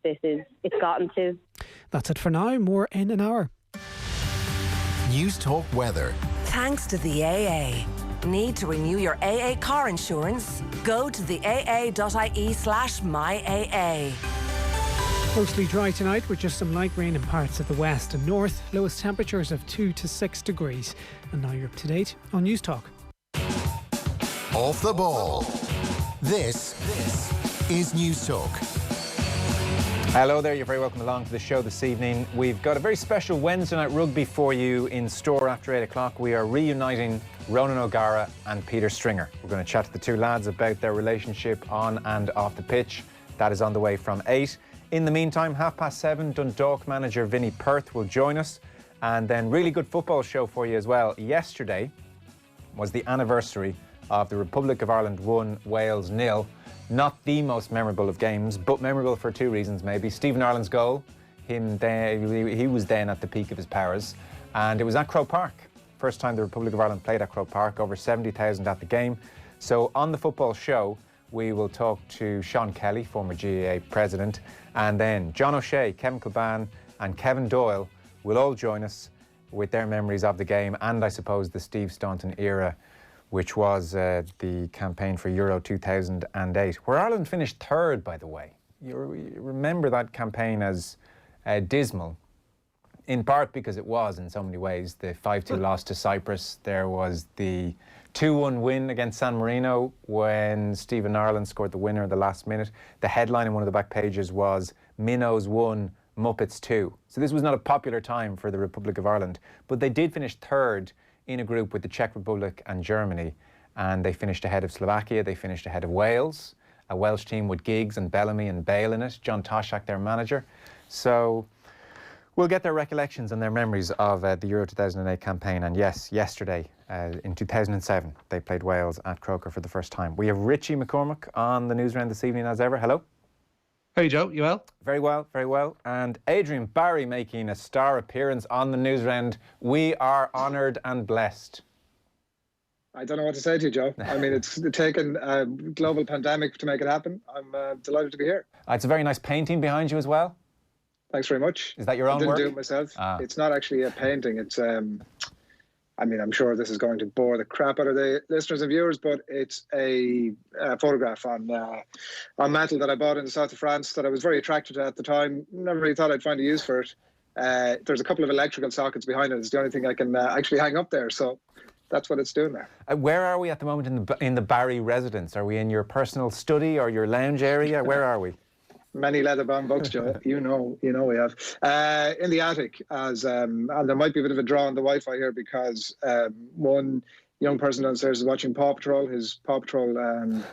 that it's gotten to. That's it for now. More in an hour. News Talk Weather. Thanks to the AA. Need to renew your AA car insurance? Go to the aa.ie/myAA. Mostly dry tonight with just some light rain in parts of the west and north. Lowest temperatures of 2 to 6 degrees. And now you're up to date on News Talk. Off the ball. This is News Talk. Hello there, you're very welcome along to the show this evening. We've got a very special Wednesday night rugby for you in store after 8 o'clock. We are reuniting Ronan O'Gara and Peter Stringer. We're going to chat to the two lads about their relationship on and off the pitch. That is on the way from 8. In the meantime, 7:30, Dundalk manager Vinnie Perth will join us. And then really good football show for you as well. Yesterday was the anniversary of the Republic of Ireland 1, Wales 0. Not the most memorable of games, but memorable for two reasons maybe. Stephen Ireland's goal, he was then at the peak of his powers. And it was at Croke Park. First time the Republic of Ireland played at Croke Park, over 70,000 at the game. So on the football show, we will talk to Sean Kelly, former GAA president, and then John O'Shea, Kevin Kilban and Kevin Doyle will all join us with their memories of the game and I suppose the Steve Staunton era, which was the campaign for Euro 2008, where Ireland finished third, by the way. You remember that campaign as dismal, in part because it was in so many ways. The 5-2 loss to Cyprus, there was the 2-1 win against San Marino when Stephen Ireland scored the winner at the last minute. The headline in one of the back pages was Minnows 1, Muppets 2. So this was not a popular time for the Republic of Ireland, but they did finish third in a group with the Czech Republic and Germany, and they finished ahead of Slovakia, they finished ahead of Wales, a Welsh team with Giggs and Bellamy and Bale in it, John Toshak their manager. So we'll get their recollections and their memories of the Euro 2008 campaign. And yes, yesterday in 2007 they played Wales at Croker for the first time. We have Richie McCormack on the Newsround this evening as ever. Hello. Hey Joe, you well? Very well, very well. And Adrian Barry making a star appearance on the Newsround. We are honoured and blessed. I don't know what to say to you, Joe. I mean, it's taken a global pandemic to make it happen. I'm delighted to be here. It's a very nice painting behind you as well. Thanks very much. Is that your own work? I didn't do it myself. It's not actually a painting. It's I mean, I'm sure this is going to bore the crap out of the listeners and viewers, but it's a photograph on metal that I bought in the south of France that I was very attracted to at the time. Never really thought I'd find a use for it. There's a couple of electrical sockets behind it. It's the only thing I can actually hang up there. So that's what it's doing there. Where are we at the moment in the Barry residence? Are we in your personal study or your lounge area? Where are we? Many leather-bound books, Joe. You know we have. In the attic, and there might be a bit of a draw on the Wi-Fi here because one young person downstairs is watching Paw Patrol, his Paw Patrol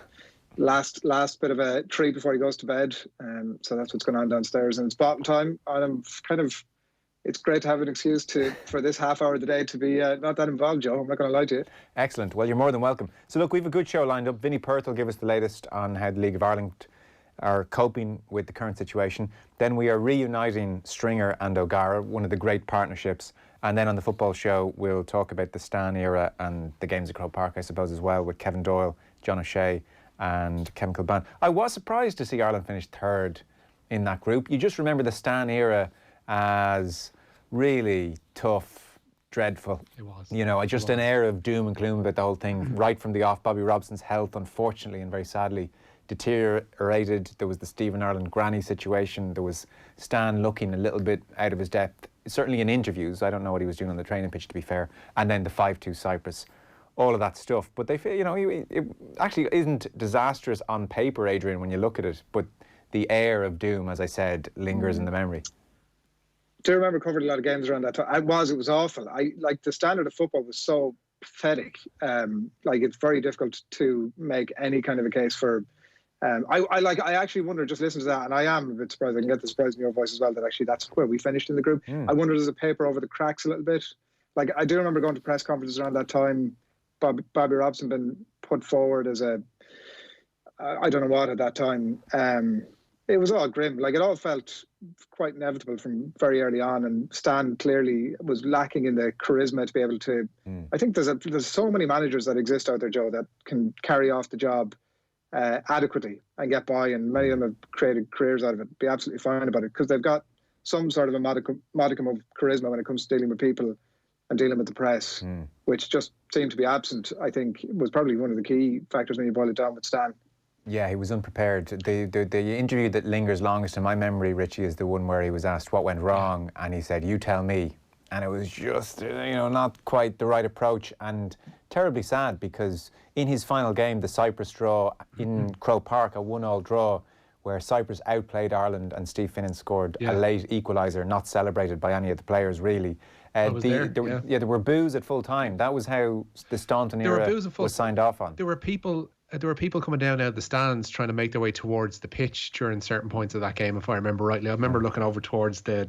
last bit of a treat before he goes to bed. So that's what's going on downstairs, and it's bottle time. And it's great to have an excuse for this half hour of the day to be not that involved, Joe. I'm not going to lie to you. Excellent. Well, you're more than welcome. So look, we have a good show lined up. Vinnie Perth will give us the latest on how the League of Ireland are coping with the current situation. Then we are reuniting Stringer and O'Gara, one of the great partnerships. And then on the football show, we'll talk about the Stan era and the games at Croke Park, I suppose, as well, with Kevin Doyle, John O'Shea and Kevin Kilban. I was surprised to see Ireland finish third in that group. You just remember the Stan era as really tough, dreadful. It was. You know, just an air of doom and gloom about the whole thing, right from the off. Bobby Robson's health, unfortunately and very sadly, deteriorated. There was the Stephen Ireland granny situation. There was Stan looking a little bit out of his depth, certainly in interviews. I don't know what he was doing on the training pitch, to be fair. And then the 5-2 Cyprus, all of that stuff. But they feel, you know, it actually isn't disastrous on paper, Adrian, when you look at it. But the air of doom, as I said, lingers in the memory. Do you remember covering a lot of games around that time? It was awful. The standard of football was so pathetic. It's very difficult to make any kind of a case for. I actually wonder, just listen to that, and I am a bit surprised. I can get the surprise in your voice as well that actually that's where we finished in the group. I wonder there's a paper over the cracks a little bit. Like, I do remember going to press conferences around that time. Bobby Robson been put forward as I don't know what at that time. It was all grim. Like, it all felt quite inevitable from very early on, and Stan clearly was lacking in the charisma to be able to. I think there's so many managers that exist out there, Joe, that can carry off the job adequately and get by, and many of them have created careers out of it, be absolutely fine about it, because they've got some sort of a modicum of charisma when it comes to dealing with people and dealing with the press, which just seemed to be absent. I think was probably one of the key factors when you boil it down with Stan. Yeah, he was unprepared. The interview that lingers longest in my memory, Richie, is the one where he was asked what went wrong, and he said, "You tell me." And it was just, not quite the right approach, and terribly sad, because in his final game, the Cyprus draw in Croke Park, a 1-1 draw, where Cyprus outplayed Ireland and Steve Finnan scored a late equaliser, not celebrated by any of the players, really. There were boos at full time. That was how the Staunton era was signed off on. There were people coming down out of the stands trying to make their way towards the pitch during certain points of that game, if I remember rightly. I remember looking over towards the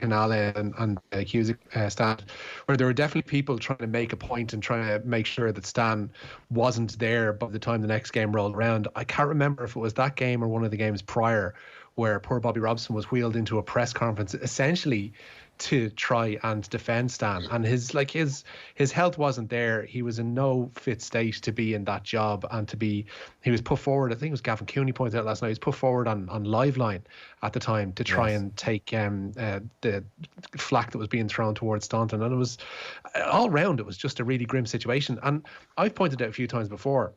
canal and the Cusick stand, where there were definitely people trying to make a point and trying to make sure that Stan wasn't there by the time the next game rolled around. I can't remember if it was that game or one of the games prior, where poor Bobby Robson was wheeled into a press conference essentially to try and defend Stan, and his health wasn't there. He was in no fit state to be in that job, and he was put forward. I think it was Gavin Cooney pointed out last night. He was put forward on Liveline at the time to try and take the flack that was being thrown towards Staunton, and it was all round. It was just a really grim situation. And I've pointed out a few times before,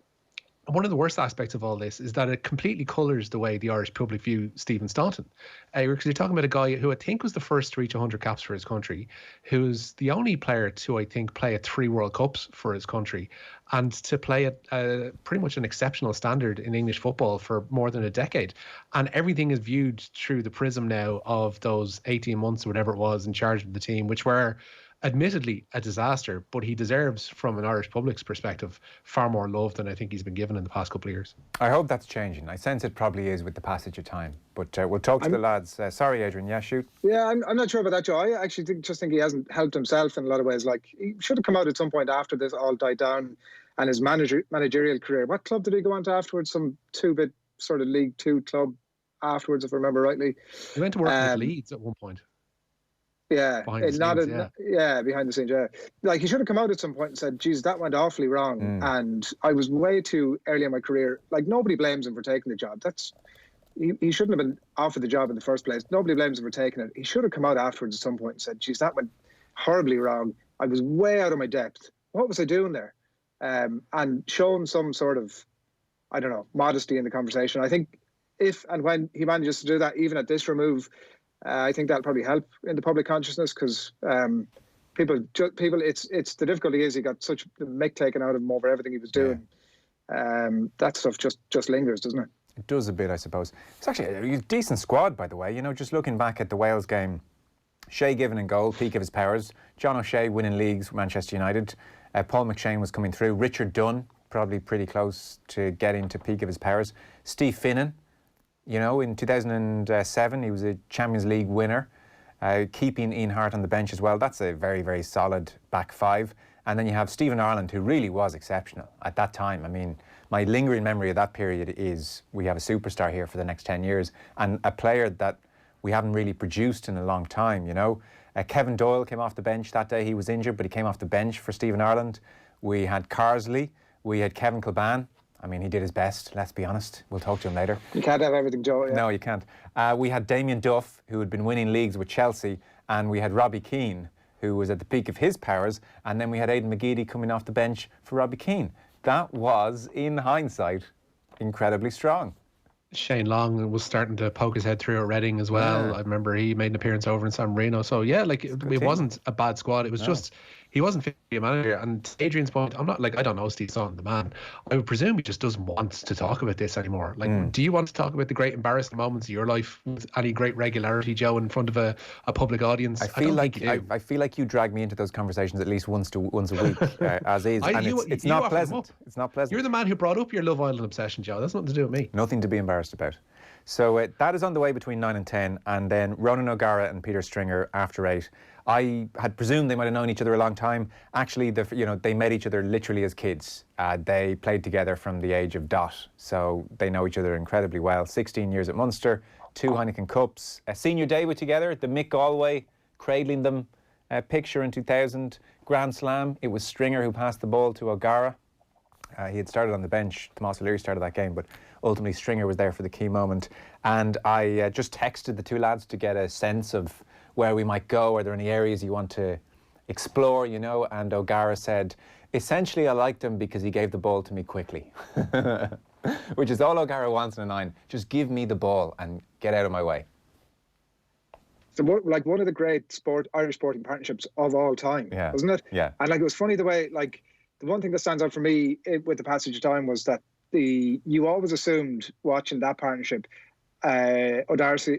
one of the worst aspects of all this is that it completely colours the way the Irish public view Stephen Staunton. Because you're talking about a guy who I think was the first to reach 100 caps for his country, who's the only player to, I think, play at 3 World Cups for his country, and to play at pretty much an exceptional standard in English football for more than a decade. And everything is viewed through the prism now of those 18 months or whatever it was in charge of the team, which were admittedly a disaster, but he deserves, from an Irish public's perspective, far more love than I think he's been given in the past couple of years. I hope that's changing. I sense it probably is with the passage of time, but we'll talk to the lads. Sorry, Adrian. Yeah, shoot. Yeah, I'm not sure about that, Joe. I actually think he hasn't helped himself in a lot of ways. Like, he should have come out at some point after this all died down and his managerial career. What club did he go on to afterwards? Some 2-bit sort of League Two club afterwards, if I remember rightly. He went to work with Leeds at one point. Yeah, behind the scenes. Behind the scenes. Yeah, like, he should have come out at some point and said, "Geez, that went awfully wrong, and I was way too early in my career." Like, nobody blames him for taking the job. He shouldn't have been offered the job in the first place. Nobody blames him for taking it. He should have come out afterwards at some point and said, "Geez, that went horribly wrong. I was way out of my depth. What was I doing there?" And shown some sort of, I don't know, modesty in the conversation. I think if and when he manages to do that, even at this remove, I think that'll probably help in the public consciousness, because people. It's the difficulty is he got such the mick taken out of him over everything he was doing. That stuff just lingers, doesn't it? It does a bit, I suppose. It's actually a decent squad, by the way. Just looking back at the Wales game, Shay Given in goal, peak of his powers. John O'Shea winning leagues with Manchester United. Paul McShane was coming through. Richard Dunn, probably pretty close to getting to peak of his powers. Steve Finnan. In 2007, he was a Champions League winner, keeping Ian Hart on the bench as well. That's a very, very solid back five. And then you have Stephen Ireland, who really was exceptional at that time. I mean, my lingering memory of that period is we have a superstar here for the next 10 years and a player that we haven't really produced in a long time, Kevin Doyle came off the bench that day. He was injured, but he came off the bench for Stephen Ireland. We had Carsley. We had Kevin Kilban. I mean, he did his best, let's be honest. We'll talk to him later. You can't have everything, Joe. Yeah. No, you can't. We had Damien Duff, who had been winning leagues with Chelsea, and we had Robbie Keane, who was at the peak of his powers, and then we had Aidan McGeady coming off the bench for Robbie Keane. That was, in hindsight, incredibly strong. Shane Long was starting to poke his head through at Reading as well. Yeah. I remember he made an appearance over in San Marino. So, yeah, it wasn't a bad squad. It was just he wasn't fit to be a manager. And to Adrian's point, I don't know Steve Staunton, the man. I would presume he just doesn't want to talk about this anymore. Do you want to talk about the great embarrassing moments of your life with any great regularity, Joe, in front of a public audience? I feel like you drag me into those conversations at least once a week, as is. It's not pleasant. It's not pleasant. You're the man who brought up your Love Island obsession, Joe. That's nothing to do with me. Nothing to be embarrassed about. So that is on the way between 9 and 10, and then Ronan O'Gara and Peter Stringer after 8. I had presumed they might have known each other a long time. Actually, they met each other literally as kids. They played together from the age of dot, so they know each other incredibly well. 16 years at Munster, 2 Heineken Cups, a senior day with together, the Mick Galway cradling them picture in 2000, Grand Slam. It was Stringer who passed the ball to O'Gara. He had started on the bench. Tomas O'Leary started that game, but ultimately Stringer was there for the key moment. And I just texted the two lads to get a sense of where we might go. Are there any areas you want to explore, you know? And O'Gara said, essentially, I liked him because he gave the ball to me quickly, which is all O'Gara wants in a nine. Just give me the ball and get out of my way. So, like, one of the great Irish sporting partnerships of all time, wasn't it? Yeah. And like, it was funny the way, like, the one thing that stands out for me with the passage of time was that you always assumed watching that partnership, O'Driscoll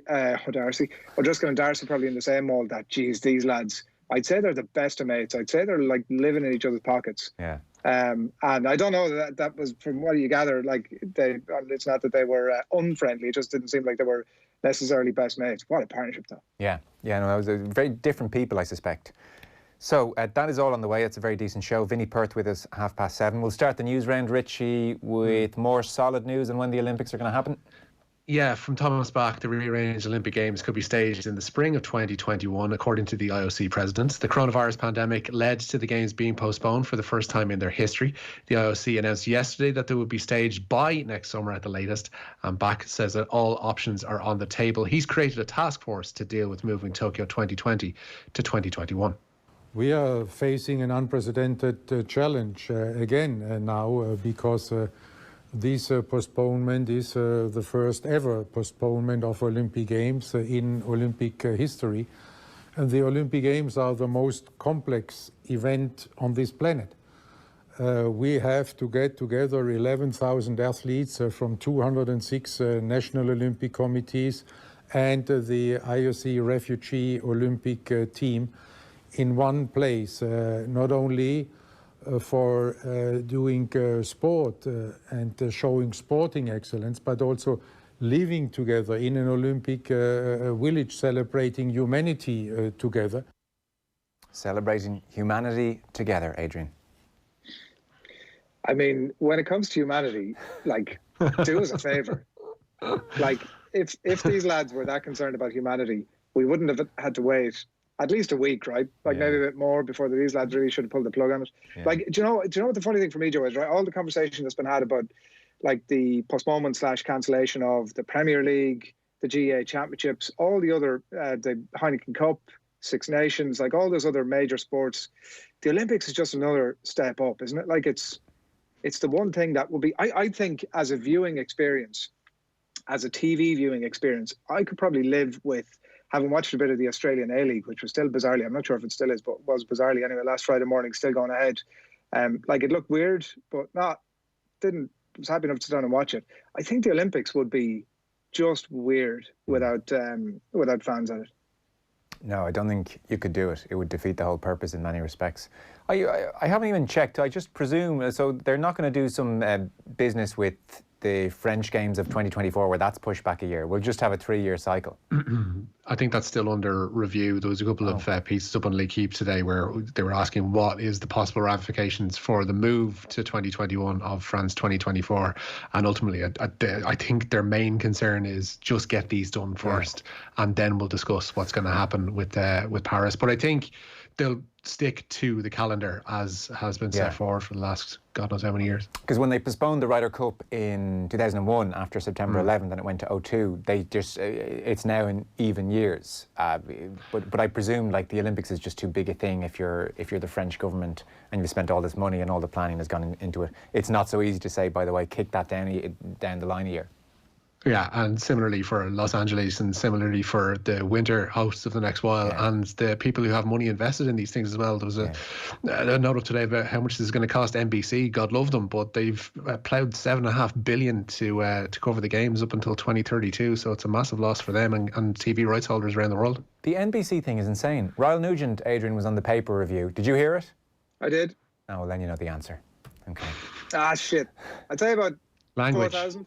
and Darcy probably in the same mould, that, geez, these lads, I'd say they're the best of mates. I'd say they're like living in each other's pockets. Yeah. And I don't know that was, from what you gather, like, it's not that they were unfriendly. It just didn't seem like they were necessarily best mates. What a partnership, though. Yeah, no, that was very different people, I suspect. So that is all on the way. It's a very decent show. Vinnie Perth with us 7:30. We'll start the news round, Richie, with more solid news on when the Olympics are going to happen. Yeah, from Thomas Bach, the rearranged Olympic Games could be staged in the spring of 2021, according to the IOC president. The coronavirus pandemic led to the Games being postponed for the first time in their history. The IOC announced yesterday that they would be staged by next summer at the latest, and Bach says that all options are on the table. He's created a task force to deal with moving Tokyo 2020 to 2021. We are facing an unprecedented challenge again now because this postponement is the first ever postponement of Olympic Games in Olympic history. And the Olympic Games are the most complex event on this planet. We have to get together 11,000 athletes from 206 national Olympic committees and the IOC refugee Olympic team in one place, not only for doing sport and showing sporting excellence, but also living together in an Olympic village, celebrating humanity together. Celebrating humanity together, Adrian. I mean, when it comes to humanity, like, do us a favour. Like, if these lads were that concerned about humanity, we wouldn't have had to wait at least a week, right? Like, maybe a bit more before these lads really should have pulled the plug on it. Yeah. Like, do you know what the funny thing for me, Joe, is, right? All the conversation that's been had about, like, the postponement / cancellation of the Premier League, the GA Championships, all the other, the Heineken Cup, Six Nations, like all those other major sports. The Olympics is just another step up, isn't it? Like, it's the one thing that will be, I think, as a viewing experience, as a TV viewing experience, I could probably live with having watched a bit of the Australian A-League, which was still bizarrely, I'm not sure if it still is, but was bizarrely anyway, last Friday morning, still going ahead. Like, it looked weird, but was happy enough to sit down and watch it. I think the Olympics would be just weird without fans at it. No, I don't think you could do it. It would defeat the whole purpose in many respects. I haven't even checked. I just presume, so they're not going to do some business with the French Games of 2024 where that's pushed back a year. We'll just have a 3-year cycle. I think that's still under review. There was a couple of pieces up on L'Équipe today where they were asking what is the possible ramifications for the move to 2021 of France 2024. And ultimately, I think their main concern is just get these done first, and then we'll discuss what's going to happen with Paris. But I think they'll stick to the calendar as has been set forward for the last God knows how many years. Because when they postponed the Ryder Cup in 2001 after September 11th and it went to 2002, they just it's now in even years. But I presume, like, the Olympics is just too big a thing if you're the French government and you've spent all this money and all the planning has gone into it. It's not so easy to say, by the way, kick that down the line a year. Yeah, and similarly for Los Angeles, and similarly for the winter hosts of the next while, and the people who have money invested in these things as well. There was a note up today about how much this is going to cost NBC. God love them, but they've ploughed $7.5 billion to cover the games up until 2032. So it's a massive loss for them and TV rights holders around the world. The NBC thing is insane. Ryle Nugent, Adrian, was on the paper review. Did you hear it? I did. Oh, well, then you know the answer. Okay. Ah, shit. I'll tell you about language. 4,000.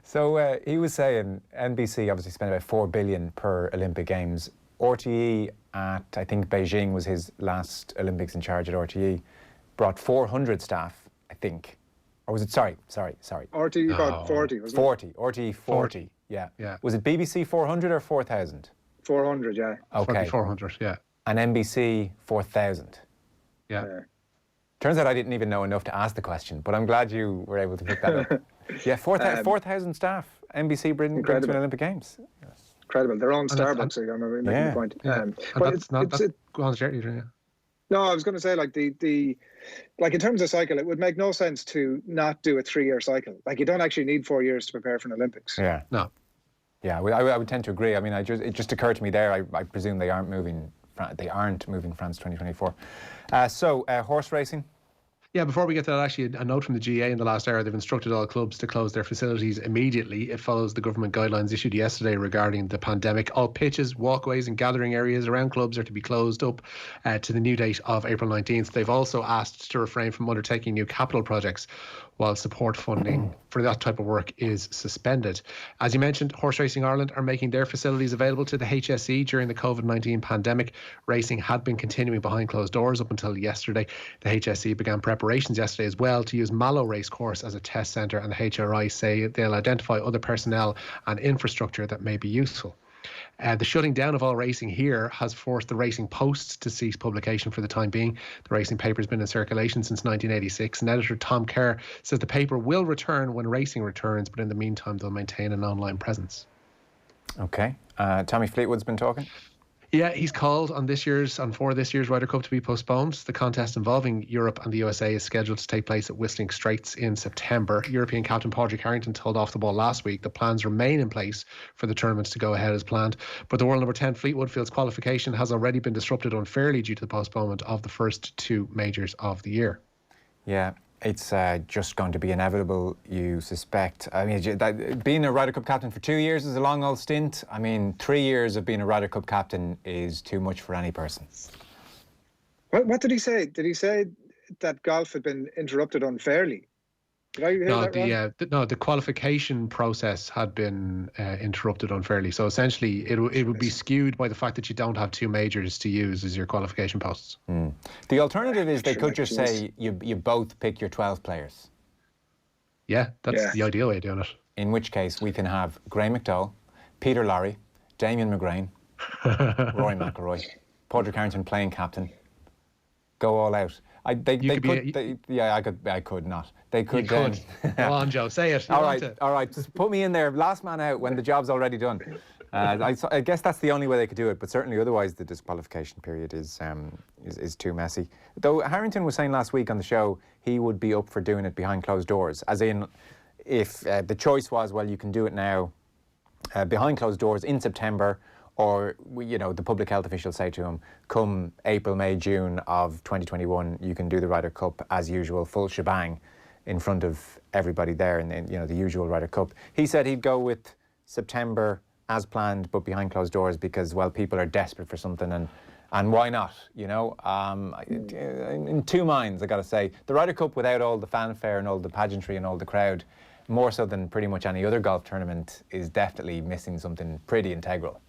So he was saying NBC obviously spent about $4 billion per Olympic Games. RTE at, I think, Beijing was his last Olympics in charge at RTE, brought 400 staff, I think. Or was it, sorry. RTE got 40, wasn't it? 40, RTE 40, yeah. Was it BBC 400 or 4,000? 400, yeah. Okay. 400, yeah. And NBC 4,000. Yeah. Turns out I didn't even know enough to ask the question, but I'm glad you were able to pick that up. Yeah, 4,000 staff. NBC brings to an Olympic Games. Yes. Incredible. Their own Starbucks, I remember making the point. Go on, Adrian. No, I was going to say, like, like in terms of cycle, it would make no sense to not do a 3-year cycle. Like, you don't actually need 4 years to prepare for an Olympics. Yeah. No. Yeah, I would tend to agree. I mean, it just occurred to me there. I presume they aren't moving France 2024. So horse racing. Yeah, before we get to that, actually, a note from the GA in the last hour, they've instructed all clubs to close their facilities immediately. It follows the government guidelines issued yesterday regarding the pandemic. All pitches, walkways and gathering areas around clubs are to be closed up to the new date of April 19th. They've also asked to refrain from undertaking new capital projects while support funding for that type of work is suspended. As you mentioned, Horse Racing Ireland are making their facilities available to the HSE during the COVID-19 pandemic. Racing had been continuing behind closed doors up until yesterday. The HSE began preparations yesterday as well to use Molloy Racecourse as a test centre, and the HRI say they'll identify other personnel and infrastructure that may be useful. The shutting down of all racing here has forced the Racing Post to cease publication for the time being. The racing paper has been in circulation since 1986, and editor Tom Kerr says the paper will return when racing returns, but in the meantime they'll maintain an online presence. Okay. Tommy Fleetwood's been talking. Yeah, he's called for this year's Ryder Cup to be postponed. The contest involving Europe and the USA is scheduled to take place at Whistling Straits in September. European captain Padraig Harrington told Off the Ball last week that plans remain in place for the tournaments to go ahead as planned. But the world number 10 Fleetwood Field's qualification has already been disrupted unfairly due to the postponement of the first 2 majors of the year. Yeah. It's just going to be inevitable, you suspect. I mean, being a Ryder Cup captain for 2 years is a long old stint. I mean, 3 years of being a Ryder Cup captain is too much for any person. What did he say? Did he say that golf had been interrupted unfairly? Did I hear that wrong? The qualification process had been interrupted unfairly. So essentially, it would be skewed by the fact that you don't have 2 majors to use as your qualification posts. The alternative is they could just say you both pick your 12 players. Yeah, that's the ideal way of doing it. In which case, we can have Graham McDowell, Peter Lorre, Damien McGrain, Rory McIlroy, Padraig Harrington playing captain. Go all out. I could not. They could. Go on, Joe. Say it. All right. Just put me in there. Last man out when the job's already done. I guess that's the only way they could do it. But certainly, otherwise, the disqualification period is too messy. Though Harrington was saying last week on the show he would be up for doing it behind closed doors. As in, if the choice was, well, you can do it now behind closed doors in September. Or, the public health officials say to him, come April, May, June of 2021, you can do the Ryder Cup as usual, full shebang, in front of everybody there in the usual Ryder Cup. He said he'd go with September as planned, but behind closed doors because, well, people are desperate for something and why not, in 2 minds, I got to say. The Ryder Cup without all the fanfare and all the pageantry and all the crowd, more so than pretty much any other golf tournament, is definitely missing something pretty integral.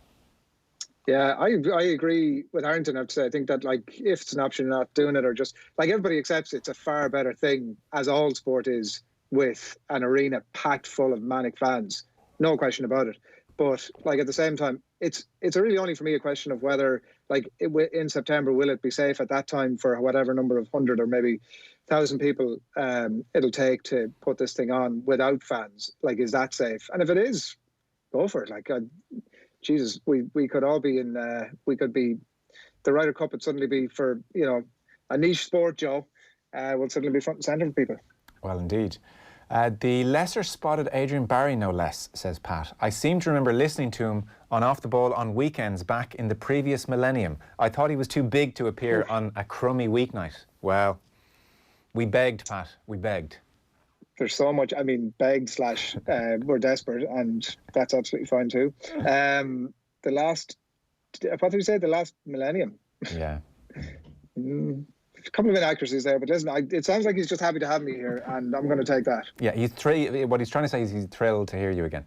Yeah, I agree with Harrington. I have to say, I think that, like, if it's an option, not doing it, or just, like, everybody accepts it's a far better thing, as all sport is, with an arena packed full of manic fans. No question about it. But, like, at the same time, it's really only for me a question of whether, like, in September, will it be safe at that time for whatever number of 100 or maybe 1,000 people it'll take to put this thing on without fans? Like, is that safe? And if it is, go for it. Like, Jesus, we could all be in. We could be. The Ryder Cup would suddenly be for a niche sport, Joe. Will suddenly be front and centre for people. Well, indeed. The lesser spotted Adrian Barry, no less, says Pat. I seem to remember listening to him on Off the Ball on weekends back in the previous millennium. I thought he was too big to appear on a crummy weeknight. Well, we begged, Pat. We begged. There's so much. I mean, begged / we're desperate, and that's absolutely fine too. What did we say? The last millennium. Yeah. A couple of inaccuracies there, but listen, it sounds like he's just happy to have me here, and I'm going to take that. Yeah, what he's trying to say is he's thrilled to hear you again.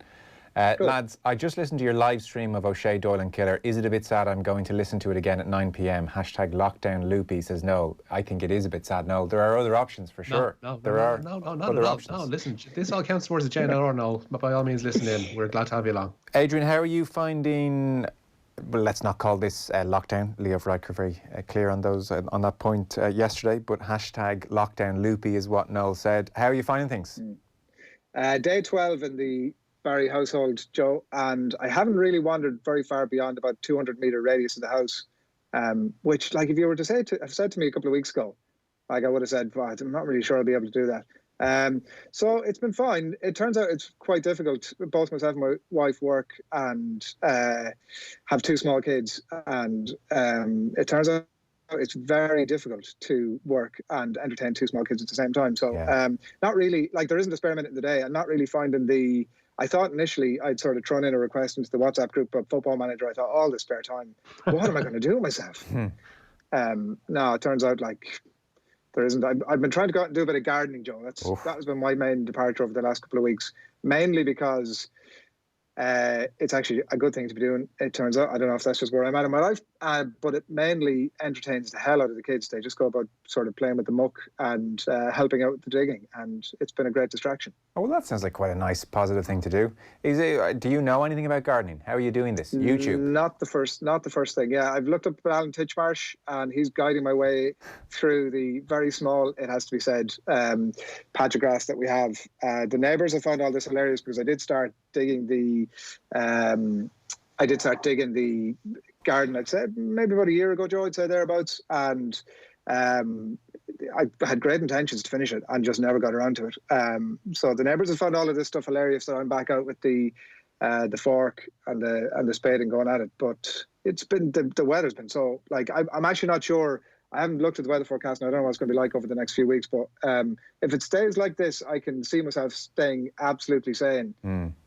Lads, I just listened to your live stream of O'Shea, Doyle and Killer. Is it a bit sad? I'm going to listen to it again at 9 p.m. #lockdown loopy says no. I think it is a bit sad. No, there are other options for sure. No, other options. No, listen, this all counts towards the JNR. No, but by all means listen in. We're glad to have you along. Adrian, how are you finding Well, let's not call this lockdown. Leo Varadkar very clear on that point yesterday. But hashtag lockdown loopy is what Noel said. How are you finding things? Day 12 in the Barry household, Joe, and I haven't really wandered very far beyond about 200-metre radius of the house, which, like, if you were to have said to me a couple of weeks ago, like, I would have said, well, I'm not really sure I'll be able to do that. So it's been fine. It turns out it's quite difficult. Both myself and my wife work and have 2 small kids, and it turns out it's very difficult to work and entertain 2 small kids at the same time. So not really, like, there isn't a spare minute in the day. I'm not really finding I thought initially I'd sort of thrown in a request into the WhatsApp group of Football Manager. I thought, all the spare time, what am I going to do with myself? No, it turns out, like, there isn't. I've been trying to go out and do a bit of gardening, Joe. That has been my main departure over the last couple of weeks, mainly because it's actually a good thing to be doing. It turns out, I don't know if that's just where I'm at in my life, but it mainly entertains the hell out of the kids. They just go about sort of playing with the muck and helping out with the digging, and it's been a great distraction. Oh, well, that sounds like quite a nice, positive thing to do. Do you know anything about gardening? How are you doing this? YouTube? Not the first thing. Yeah, I've looked up Alan Titchmarsh, and he's guiding my way through the very small, it has to be said, patch of grass that we have. The neighbours have found all this hilarious because I did start digging the garden, I'd say maybe about a year ago, Joe, I'd say thereabouts, and I had great intentions to finish it and just never got around to it. So the neighbours have found all of this stuff hilarious that I'm back out with the fork and the spade and going at it. But it's been the weather's been so, like, I'm actually not sure. I haven't looked at the weather forecast and I don't know what it's going to be like over the next few weeks. But if it stays like this, I can see myself staying absolutely sane.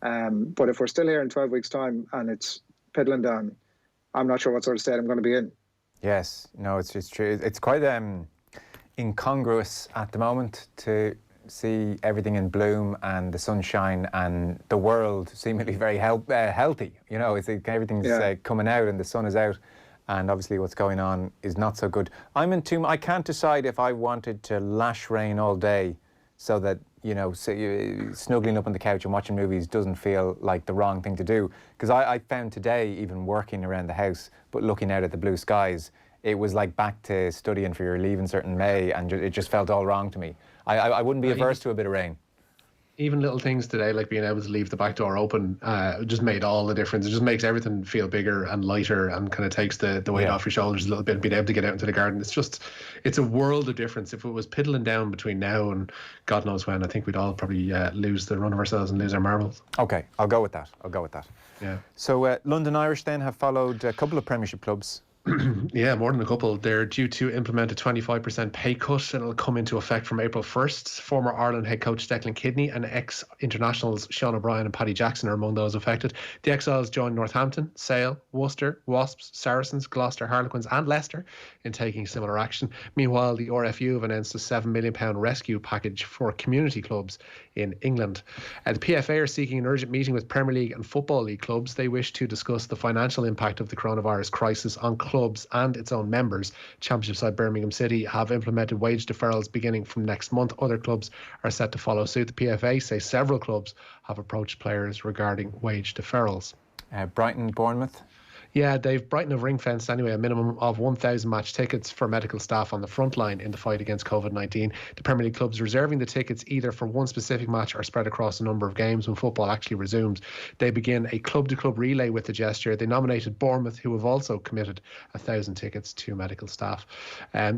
But if we're still here in 12 weeks' time and it's piddling down, I'm not sure what sort of state I'm going to be in. Yes, no, it's true. It's quite incongruous at the moment to see everything in bloom and the sunshine and the world seemingly very healthy. You know, it's like everything's coming out and the sun is out, and obviously what's going on is not so good. I can't decide if I wanted to lash rain all day so that, you know, snuggling up on the couch and watching movies doesn't feel like the wrong thing to do. Because I found today, even working around the house, but looking out at the blue skies, it was like back to studying for your leaving cert in May, and it just felt all wrong to me. I wouldn't be averse to a bit of rain. Even little things today, like being able to leave the back door open, just made all the difference. It just makes everything feel bigger and lighter and kind of takes the weight off your shoulders a little bit. Being able to get out into the garden, it's a world of difference. If it was piddling down between now and God knows when, I think we'd all probably lose the run of ourselves and lose our marbles. Okay, I'll go with that. Yeah. So London Irish then have followed a couple of Premiership clubs. Yeah, more than a couple. They're due to implement a 25% pay cut, and it'll come into effect from April 1st. Former Ireland head coach Declan Kidney and ex-internationals Sean O'Brien and Paddy Jackson are among those affected. The exiles join Northampton, Sale, Worcester, Wasps, Saracens, Gloucester, Harlequins and Leicester in taking similar action. Meanwhile, the RFU have announced a £7 million rescue package for community clubs in England. The PFA are seeking an urgent meeting with Premier League and Football League clubs. They wish to discuss the financial impact of the coronavirus crisis on clubs and its own members. Championship side Birmingham City have implemented wage deferrals beginning from next month. Other clubs are set to follow suit. The PFA say several clubs have approached players regarding wage deferrals. Brighton, Bournemouth. Yeah, Brighton have ring-fenced anyway a minimum of 1,000 match tickets for medical staff on the front line in the fight against COVID-19. The Premier League clubs reserving the tickets either for one specific match or spread across a number of games when football actually resumes. They begin a club-to-club relay with the gesture. They nominated Bournemouth, who have also committed 1,000 tickets to medical staff.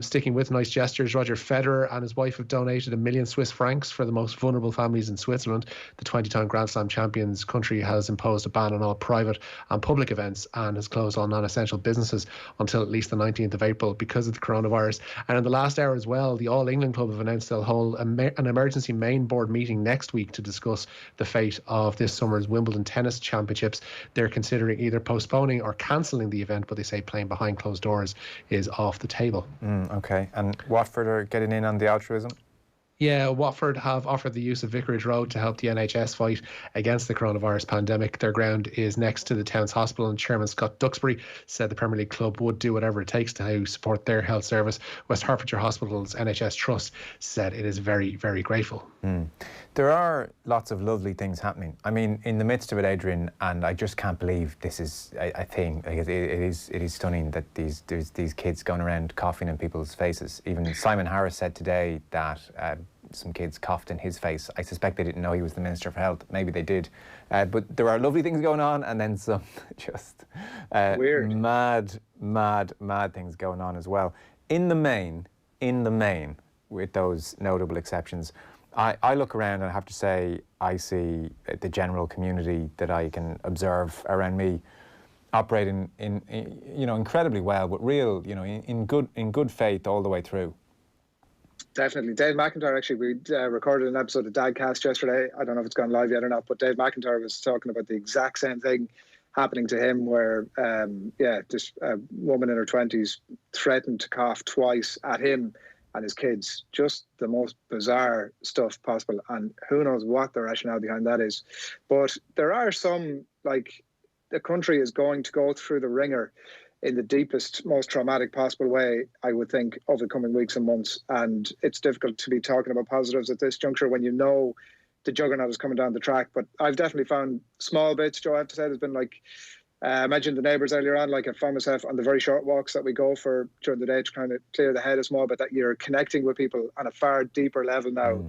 Sticking with nice gestures, Roger Federer and his wife have donated £1 million Swiss francs for the most vulnerable families in Switzerland. The 20-time Grand Slam champions country has imposed a ban on all private and public events and has closed all non-essential businesses until at least the 19th of April because of the coronavirus. And in the last hour as well, the All England Club have announced they'll hold an emergency main board meeting next week to discuss the fate of this summer's Wimbledon Tennis Championships. They're considering either postponing or cancelling the event, but they say playing behind closed doors is off the table. Okay. And Watford are getting in on the altruism? Yeah, Watford have offered the use of Vicarage Road to help the NHS fight against the coronavirus pandemic. Their ground is next to the town's hospital, and Chairman Scott Duxbury said the Premier League club would do whatever it takes to support their health service. West Hertfordshire Hospital's NHS Trust said it is very, very grateful. There are lots of lovely things happening. I mean, in the midst of it, Adrian, and I just can't believe this is a thing. Like, it is stunning that there's these kids going around coughing in people's faces. Even Simon Harris said today that some kids coughed in his face. I suspect they didn't know he was the Minister for Health. Maybe they did. But there are lovely things going on, and then some just weird, mad things going on as well. In the main, with those notable exceptions, I look around and I have to say I see the general community that I can observe around me operating in incredibly well, but real, in good faith all the way through. Definitely. Dave McIntyre, actually, we recorded an episode of Dadcast yesterday. I don't know if it's gone live yet or not, but Dave McIntyre was talking about the exact same thing happening to him, where this woman in her 20s threatened to cough twice at him and his kids. Just the most bizarre stuff possible, and who knows what the rationale behind that is. But there are some, like, the country is going to go through the ringer in the deepest, most traumatic possible way, I would think, over the coming weeks and months. And it's difficult to be talking about positives at this juncture when you know the juggernaut is coming down the track. But I've definitely found small bits, Joe, I have to say. There's been, like, I mentioned the neighbours earlier on, like I found myself on the very short walks that we go for during the day to kind of clear the head a small bit, that you're connecting with people on a far deeper level now.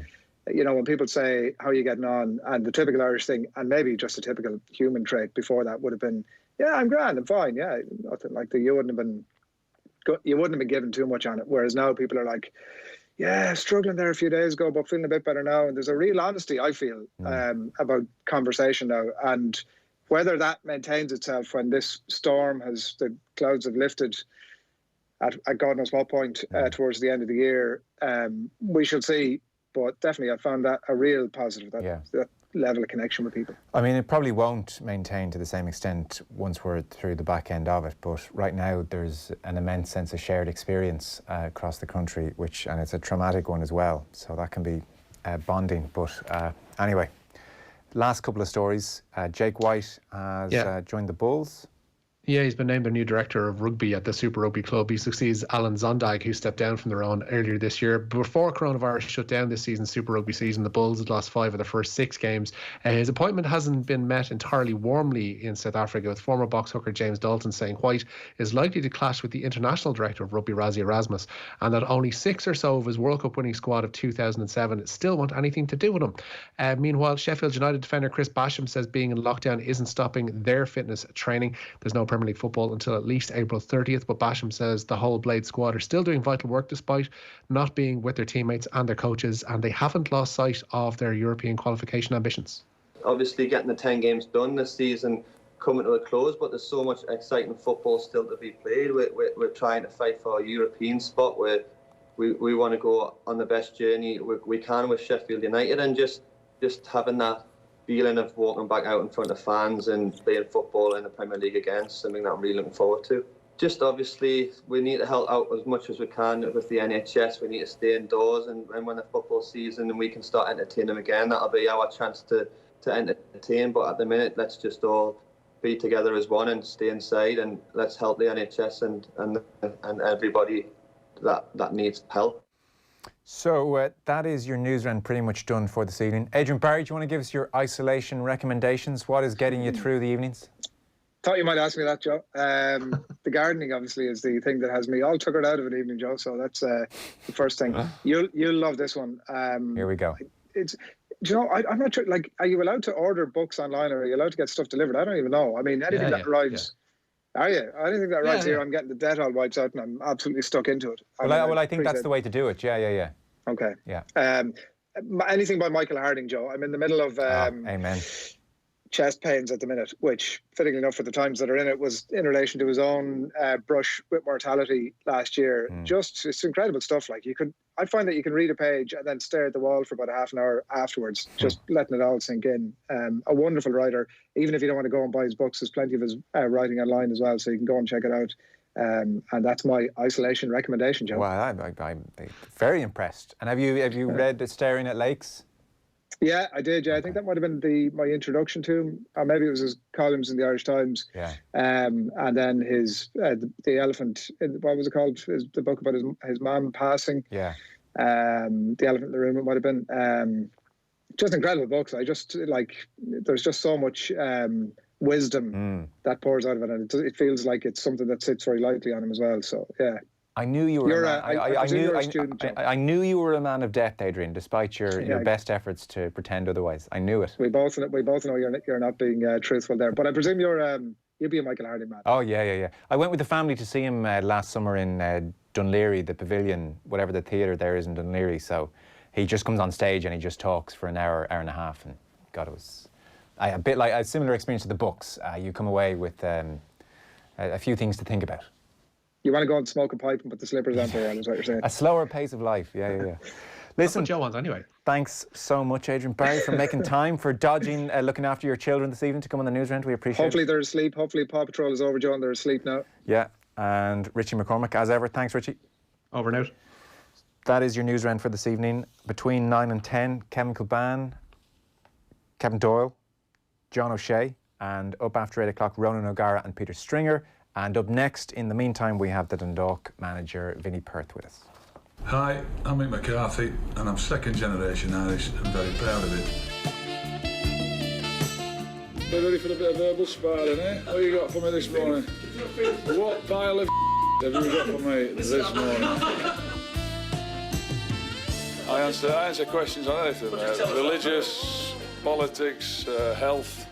When people say, how are you getting on? And the typical Irish thing, and maybe just a typical human trait before that, would have been, yeah, I'm grand, I'm fine, yeah, nothing like that. You wouldn't have been given too much on it. Whereas now people are like, yeah, struggling there a few days ago, but feeling a bit better now. And there's a real honesty, I feel, about conversation now. And whether that maintains itself when this storm the clouds have lifted at God knows what point towards the end of the year, we shall see. But definitely I found that a real positive, that level of connection with people. I mean, it probably won't maintain to the same extent once we're through the back end of it, but right now there's an immense sense of shared experience across the country, and it's a traumatic one as well, so that can be bonding. But anyway, last couple of stories. Jake White has joined the Bulls. Yeah, he's been named the new director of rugby at the Super Rugby Club. He succeeds Alan Zondag, who stepped down from their own earlier this year. Before coronavirus shut down this season's Super Rugby season, the Bulls had lost 5 of their first 6 games. His appointment hasn't been met entirely warmly in South Africa, with former box hooker James Dalton saying White is likely to clash with the international director of rugby, Rassie Erasmus, and that only 6 or so of his World Cup winning squad of 2007 still want anything to do with him. Meanwhile, Sheffield United defender Chris Basham says being in lockdown isn't stopping their fitness training. There's no Premier League football until at least April 30th, but Basham says the whole Blade squad are still doing vital work despite not being with their teammates and their coaches, and they haven't lost sight of their European qualification ambitions. Obviously getting the 10 games done this season coming to a close, but there's so much exciting football still to be played. We're trying to fight for a European spot where we want to go on the best journey we can with Sheffield United, and just having that feeling of walking back out in front of fans and playing football in the Premier League again, something that I'm really looking forward to. Just obviously, we need to help out as much as we can with the NHS. We need to stay indoors, and when the football season and we can start entertaining them again, that'll be our chance to entertain. But at the minute, let's just all be together as one and stay inside, and let's help the NHS and everybody that needs help. So that is your news round pretty much done for this evening. Adrian Barry, do you want to give us your isolation recommendations? What is getting you through the evenings? Thought you might ask me that, Joe. The gardening obviously is the thing that has me all tuckered out of an evening, Joe. So that's the first thing. You'll love this one. Here we go. I'm not sure. Like, are you allowed to order books online, or are you allowed to get stuff delivered? I don't even know. I mean, anything that arrives. Yeah. Are you? Anything that arrives here, I'm getting the Dettol wipes out, and I'm absolutely stuck into it. I think that's the way to do it. Yeah. Okay. Yeah. Anything by Michael Harding, Joe. I'm in the middle of amen. Chest pains at the minute, which, fittingly enough for the times that are in it, was in relation to his own brush with mortality last year. Just, it's incredible stuff. Like, I find that you can read a page and then stare at the wall for about a half an hour afterwards, just letting it all sink in. A wonderful writer. Even if you don't want to go and buy his books, there's plenty of his writing online as well, so you can go and check it out. And that's my isolation recommendation, Joe. Well, I'm very impressed. And have you read Staring at Lakes? Yeah, I did. Yeah, I think that might have been my introduction to him, or maybe it was his columns in the Irish Times. Yeah. And then his the Elephant. What was it called? The book about his mum passing. Yeah. The Elephant in the Room. It might have been. Just incredible books. I just there's just so much wisdom that pours out of it, and it feels like it's something that sits very lightly on him as well. So yeah. I knew you were. I knew you were a man of depth, Adrian, despite your best efforts to pretend otherwise. I knew it. We both know you're not being truthful there, but I presume you'll be a Michael Harding man. Oh yeah. I went with the family to see him last summer in Dunleary, the Pavilion, whatever the theatre there is in Dunleary. So he just comes on stage and he just talks for an hour and a half, and God, it was a bit like a similar experience to the books. You come away with a few things to think about. You want to go and smoke a pipe and put the slippers on for a while, is what you're saying. A slower pace of life, yeah. Listen, Joe wants anyway. Thanks so much, Adrian Barry, for making time, for dodging, looking after your children this evening to come on the Newsround. We appreciate it. Hopefully they're asleep. Hopefully Paw Patrol is over, Joe, and they're asleep now. Yeah, and Richie McCormack, as ever. Thanks, Richie. Over and out. That is your Newsround for this evening. Between 9 and 10, Kevin Kilban, Kevin Doyle, John O'Shea, and up after 8 o'clock, Ronan O'Gara and Peter Stringer. And up next, in the meantime, we have the Dundalk manager, Vinnie Perth, with us. Hi, I'm Mick McCarthy, and I'm second generation Irish and very proud of it. You ready for a bit of verbal sparring, eh? What you got for me this morning? What pile of have you got for me this morning? I answer questions on anything, religious, politics, health,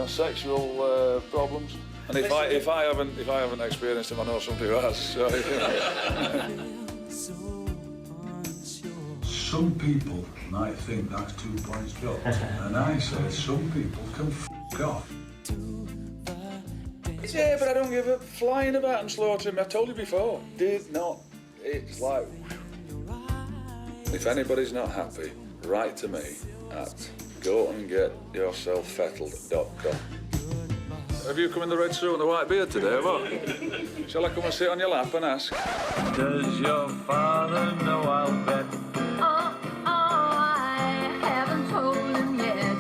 sexual problems. And if I haven't experienced them, I know somebody who has. So, Some people might think that's 2 points job, and I say some people can f*** off. Yeah, but I don't give a flying about and slaughtering. I've told you before. Did not. It's like, if anybody's not happy, write to me at goandgetyourselffettled.com. Have you come in the red suit and the white beard today, have I? Shall I come and sit on your lap and ask? Does your father know I'll bet? Oh, I haven't told him yet.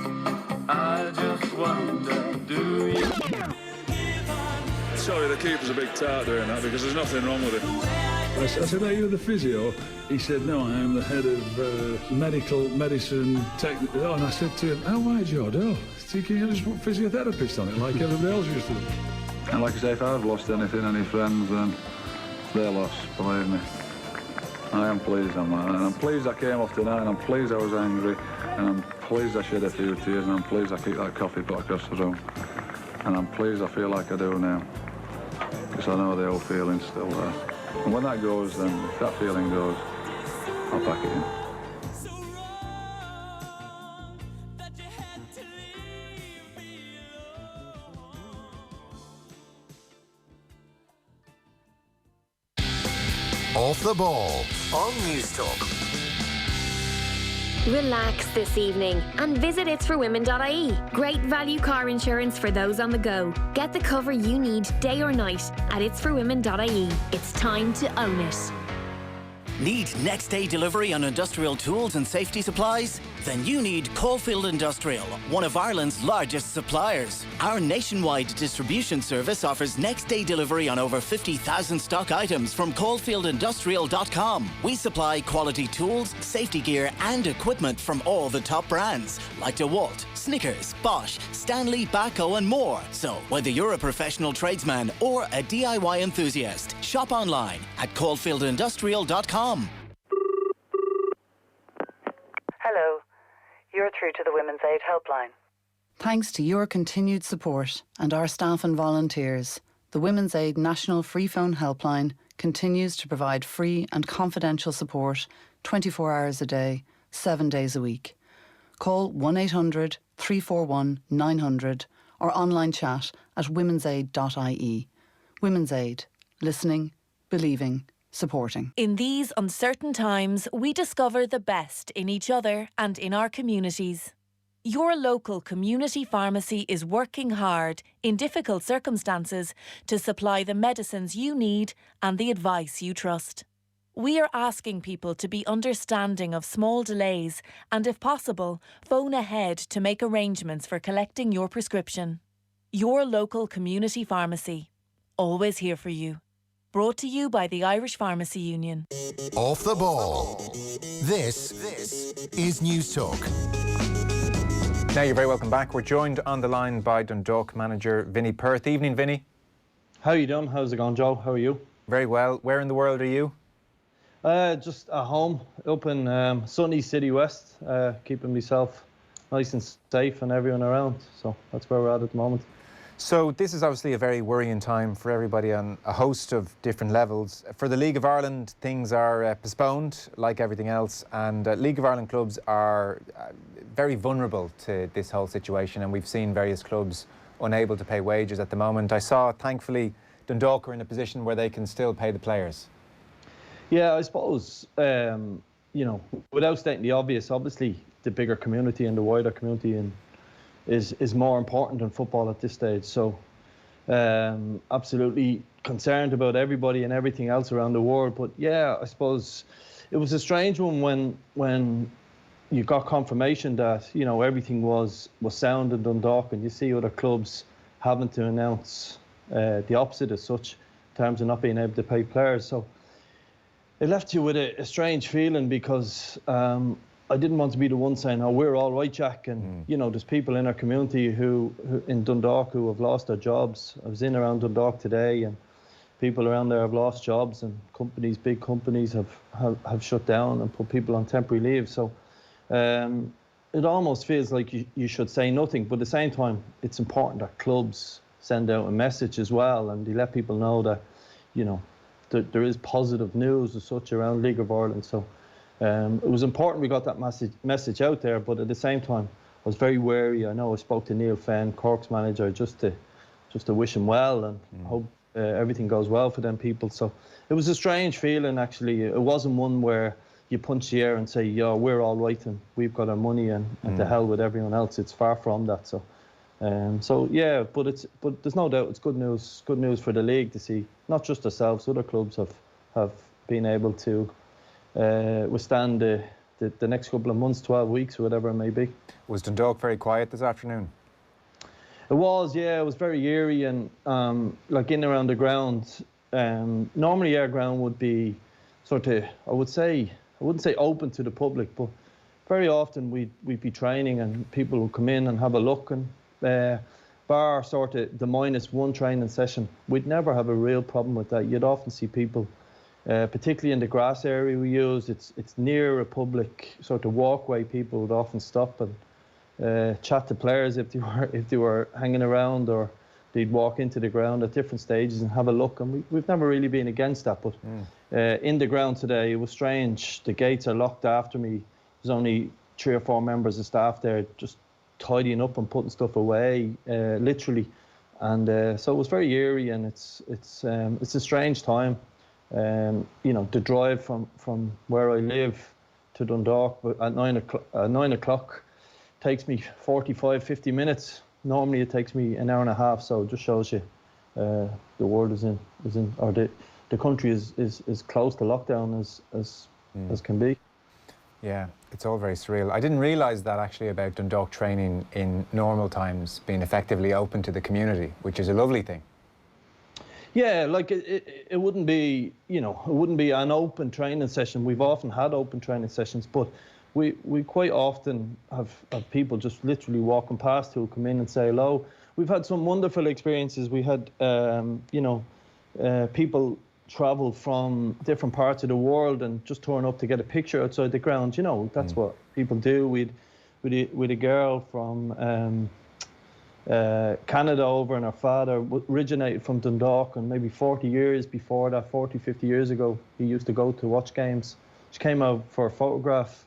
I just wonder, do you? Sorry, the keeper's a big tart doing that because there's nothing wrong with him. I said, are you the physio? He said, no, I am the head of medicine technique. Oh, and I said to him, how wide your door? So can you just put physiotherapist on it like everybody else used to do? And like I say, if I've lost anything, any friends, then it's their loss, believe me. I am pleased on that, and I'm pleased I came off tonight, and I'm pleased I was angry, and I'm pleased I shed a few tears, and I'm pleased I kicked that coffee pot across the room. And I'm pleased I feel like I do now, because I know the old feeling's still there. And when that goes, then if that feeling goes, I'll pack it in. Off the Ball on Newstalk. Relax this evening and visit itsforwomen.ie. Great value car insurance for those on the go. Get the cover you need day or night at itsforwomen.ie. It's time to own it. Need next day delivery on industrial tools and safety supplies? Then you need Caulfield Industrial, one of Ireland's largest suppliers. Our nationwide distribution service offers next day delivery on over 50,000 stock items from caulfieldindustrial.com. We supply quality tools, safety gear and equipment from all the top brands like DeWalt, Snickers, Bosch, Stanley, Baco and more. So whether you're a professional tradesman or a DIY enthusiast, shop online at caulfieldindustrial.com. Hello, you're through to the Women's Aid Helpline. Thanks to your continued support and our staff and volunteers, the Women's Aid National Free Phone Helpline continues to provide free and confidential support 24 hours a day, 7 days a week. Call 1-800 341 900 or online chat at womensaid.ie. Women's Aid. Listening, believing, supporting. In these uncertain times, we discover the best in each other and in our communities. Your local community pharmacy is working hard in difficult circumstances to supply the medicines you need and the advice you trust. We are asking people to be understanding of small delays and, if possible, phone ahead to make arrangements for collecting your prescription. Your local community pharmacy, always here for you. Brought to you by the Irish Pharmacy Union. Off the ball. This is News Talk. Now you're very welcome back. We're joined on the line by Dundalk manager Vinny Perth. Evening, Vinny. How are you doing? How's it going, Joe? How are you? Very well. Where in the world are you? Just at home, up in sunny City West, keeping myself nice and safe and everyone around. So that's where we're at the moment. So this is obviously a very worrying time for everybody on a host of different levels. For the League of Ireland, things are postponed, like everything else, and League of Ireland clubs are very vulnerable to this whole situation, and we've seen various clubs unable to pay wages at the moment. I saw, thankfully, Dundalk are in a position where they can still pay the players. Yeah, I suppose, without stating the obvious, obviously the bigger community and the wider community is more important than football at this stage. So absolutely concerned about everybody and everything else around the world. But yeah, I suppose it was a strange one when you got confirmation that, everything was sound in Dundalk, and you see other clubs having to announce the opposite as such in terms of not being able to pay players. So it left you with a strange feeling, because I didn't want to be the one saying, "Oh, we're all right, Jack." And there's people in our community who in Dundalk who have lost their jobs. I was in around Dundalk today, and people around there have lost jobs, and big companies have shut down and put people on temporary leave. So it almost feels like you should say nothing, but at the same time, it's important that clubs send out a message as well, and they let people know that there is positive news as such around League of Ireland. So it was important we got that message out there, but at the same time, I was very wary. I know I spoke to Neil Fenn, Cork's manager, just to wish him well and hope everything goes well for them people. So it was a strange feeling, actually. It wasn't one where you punch the air and say, "Yeah, we're all right and we've got our money and to hell with everyone else." It's far from that. So yeah, but there's no doubt it's good news for the league to see not just ourselves, other clubs have been able to withstand the next couple of months, 12 weeks, or whatever it may be. Was Dundalk very quiet this afternoon? It was, yeah. It was very eerie, and like in around the ground. Normally our ground would be sort of, I wouldn't say open to the public, but very often we'd be training and people would come in and have a look, and bar sort of the -1 training session, we'd never have a real problem with that. You'd often see people, particularly in the grass area we use, it's near a public sort of walkway. People would often stop and chat to players if they were hanging around, or they'd walk into the ground at different stages and have a look, and we've never really been against that. But in the ground today, it was strange. The gates are locked after me. There's only 3 or 4 members of staff there just tidying up and putting stuff away, literally. And so it was very eerie, and it's a strange time. The drive from where I live to Dundalk at 9 o'clock takes me 45-50 minutes. Normally it takes me an hour and a half. So it just shows you the world is in or the country is close to lockdown as can be. Yeah, it's all very surreal. I didn't realise that actually about Dundalk training in normal times being effectively open to the community, which is a lovely thing. Yeah, like it wouldn't be, it wouldn't be an open training session. We've often had open training sessions, but we quite often have people just literally walking past who come in and say hello. We've had some wonderful experiences. We had, people travel from different parts of the world and just turn up to get a picture outside the ground. That's what people do. With a girl from Canada over, and her father originated from Dundalk, and maybe 40 years before that, 50 years ago, he used to go to watch games. She came out for a photograph.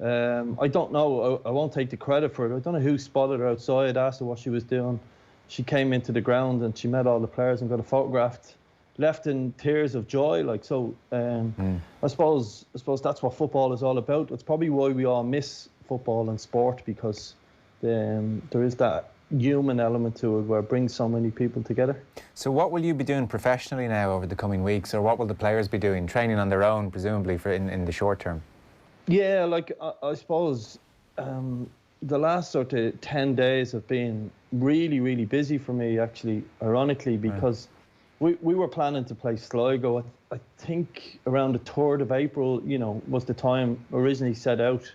I don't know, I won't take the credit for it. I don't know who spotted her outside, asked her what she was doing. She came into the ground and she met all the players and got her photographed, left in tears of joy. I suppose that's what football is all about. It's probably why we all miss football and sport, because there is that human element to it where it brings so many people together. So what will you be doing professionally now over the coming weeks, or what will the players be doing? Training on their own, presumably, for in the short term? Yeah, like I suppose the last sort of 10 days have been really, really busy for me, actually, ironically, because we were planning to play Sligo. I think around the 3rd of April, you know, was the time originally set out.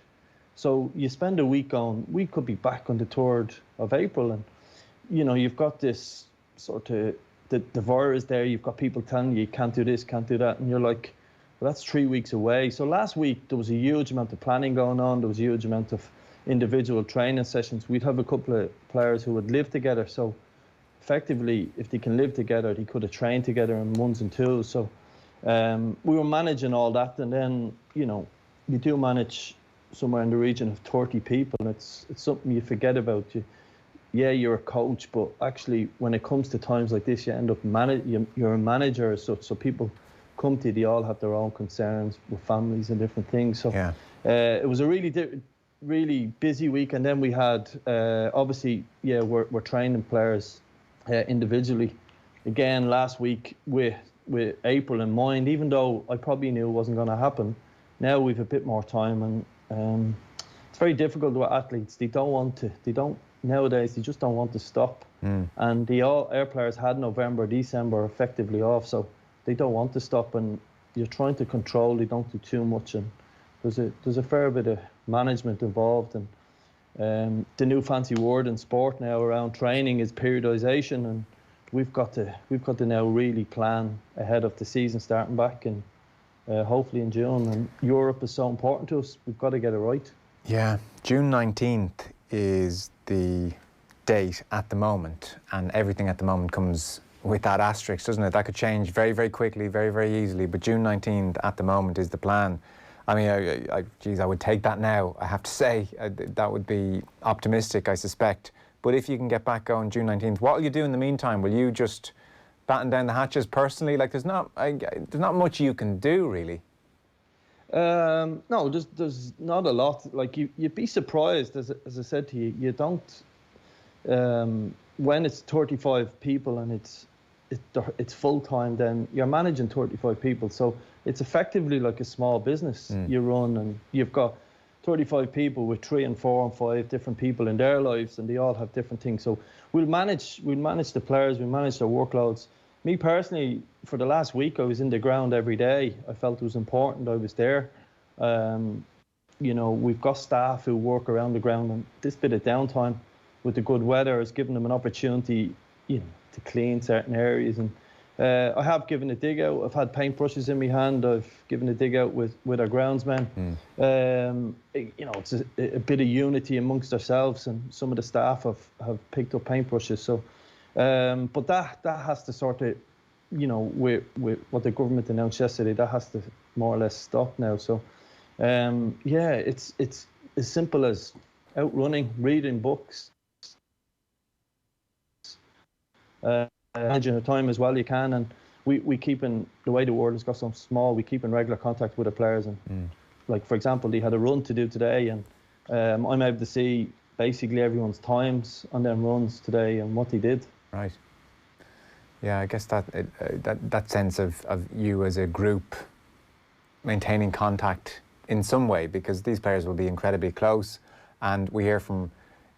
So you spend a week on, we could be back on the 3rd of April, and, you know, you've got this sort of, the virus there, you've got people telling you can't do this, can't do that, and you're like, well, that's 3 weeks away. So last week, there was a huge amount of planning going on, there was a huge amount of individual training sessions. We'd have a couple of players who would live together, so effectively, if they can live together, they could have trained together in 1s and 2s. So we were managing all that, and then, you know, you do manage somewhere in the region of 30 people. It's something you forget about. You're a coach, but actually when it comes to times like this, you end up you're a manager as such, so people come to you, they all have their own concerns with families and different things. So it was a really busy week. And then we had obviously we're training players individually again last week with April in mind, even though I probably knew it wasn't going to happen. Now we've a bit more time, and it's very difficult with athletes. Nowadays they just don't want to stop. And our players had November, December effectively off, so they don't want to stop, and you're trying to control, they don't do too much, and there's a fair bit of management involved. And the new fancy word in sport now around training is periodization, and we've got to now really plan ahead of the season starting back, and hopefully in June. And Europe is so important to us, we've got to get it right. Yeah, June 19th is the date at the moment, and everything at the moment comes with that asterisk, doesn't it? That could change very, very quickly, very, very easily, but June 19th at the moment is the plan. I mean, I would take that now, I have to say. That would be optimistic, I suspect. But if you can get back going June 19th, what will you do in the meantime? Will you just batten down the hatches personally? Like, there's not much you can do, really. No, there's not a lot. Like, you'd be surprised, as I said to you, you don't, when it's 35 people and it's full-time, then you're managing 35 people. So it's effectively like a small business you run, and you've got 35 people with 3 and 4 and 5 different people in their lives, and they all have different things. So we'll manage the players, we'll manage their workloads. Me personally, for the last week, I was in the ground every day. I felt it was important I was there. You know, we've got staff who work around the ground, and this bit of downtime with the good weather has given them an opportunity, you know, to clean certain areas. And I have given a dig out. I've had paintbrushes in my hand. I've given a dig out with our groundsmen. You know, it's a bit of unity amongst ourselves, and some of the staff have picked up paintbrushes. So, but that has to sort of, you know, with what the government announced yesterday, that has to more or less stop now. So, yeah, it's as simple as out running, reading books, managing your time as well you can, and we keep in, the way the world has got so small, we keep in regular contact with the players. And like, for example, they had a run to do today, and I'm able to see basically everyone's times on them runs today and what they did. Right. Yeah, I guess that sense of you as a group maintaining contact in some way, because these players will be incredibly close, and we hear from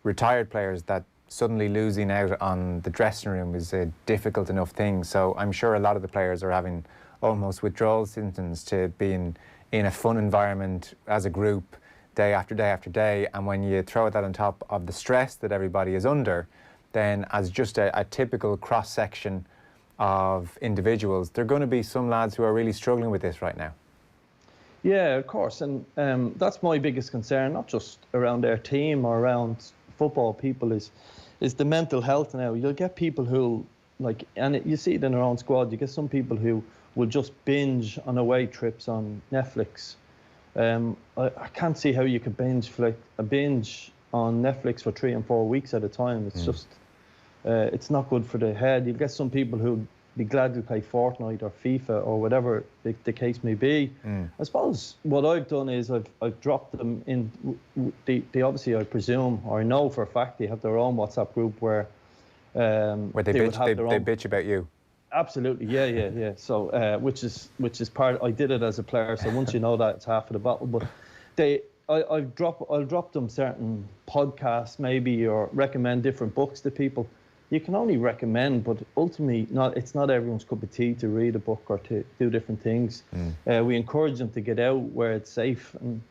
retired players that suddenly losing out on the dressing room is a difficult enough thing. So I'm sure a lot of the players are having almost withdrawal symptoms to being in a fun environment as a group day after day after day. And when you throw that on top of the stress that everybody is under, then as just a typical cross-section of individuals, there are going to be some lads who are really struggling with this right now. Yeah, of course. And that's my biggest concern, not just around their team or around football people, is the mental health now. You'll get people who, like, and you see it in their own squad, you get some people who will just binge on away trips on Netflix. I can't see how you could binge on Netflix for 3 and 4 weeks at a time. It's just, it's not good for the head. You'll get some people who be glad to play Fortnite or FIFA or whatever the case may be. I suppose what I've done is I've dropped them in. They obviously, I presume, or I know for a fact, they have their own WhatsApp group where they bitch about you. Absolutely, yeah. So which is part. I did it as a player, so once you know that, it's half of the battle. But I'll drop them certain podcasts maybe, or recommend different books to people. You can only recommend, but ultimately, it's not everyone's cup of tea to read a book or to do different things. We encourage them to get out where it's safe. And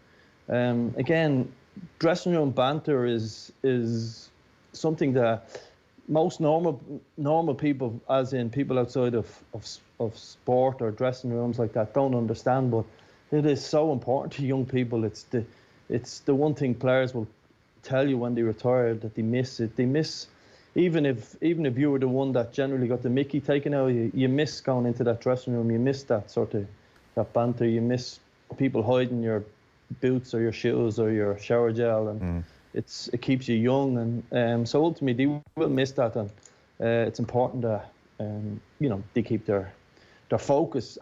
again, dressing room banter is something that most normal people, as in people outside of sport or dressing rooms like that, don't understand. But it is so important to young people. It's the one thing players will tell you when they retire, that they miss it. They miss. Even if you were the one that generally got the mickey taken out, you miss going into that dressing room. You miss that sort of that banter. You miss people hiding your boots or your shoes or your shower gel, and it keeps you young. And so ultimately, they will miss that, and it's important that they keep their focus.